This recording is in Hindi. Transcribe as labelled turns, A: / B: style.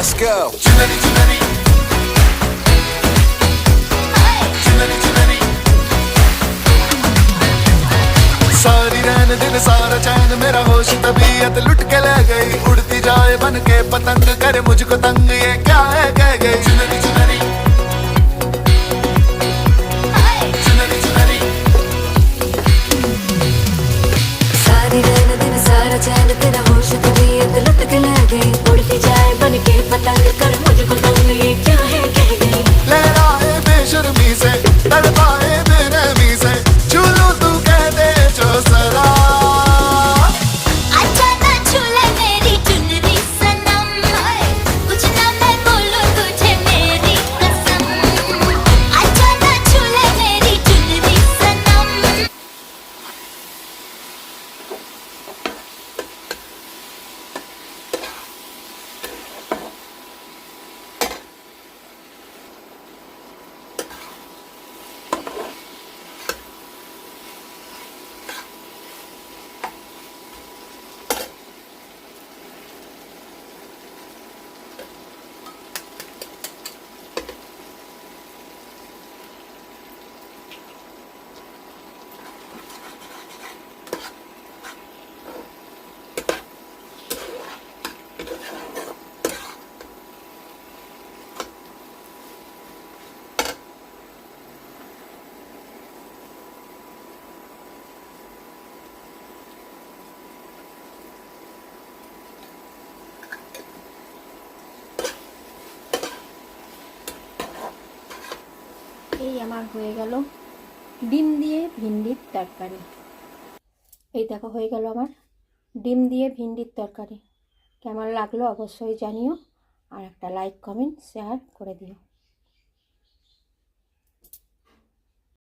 A: Let's go. सारी रैन दिन सारा चैन मेरा होश तबीयत लुट के ले गई उड़ती जाए बन के पतंग करे मुझको तंग ये क्या है कह गई चुनरी चुनरी चुनरी चुनरी
B: सारी रैन दिन सारा चैन तेरा होश तबीयत लुट के ले गई उड़ती जाए बन के पतंग कर मुझको तंग ये क्या है कह गई
A: लहराए बेशर्मी से तड़पाए बेरहमी से झूलू तू कह दे जो सरा
B: अच्छा ना झूले मेरी चुनरी सनम कुछ ना मैं बोलूं तुझे मेरी कसम अच्छा ना झूले मेरी चुनरी सनम
C: এই আমার হয়ে গেল ডিম দিয়ে ভিন্ডির তরকারি। এই দেখো হয়ে গেল আমার ডিম দিয়ে ভিন্ডির তরকারি। কেমন লাগলো অবশ্যই জানিও, আর একটা লাইক কমেন্ট শেয়ার করে দিও।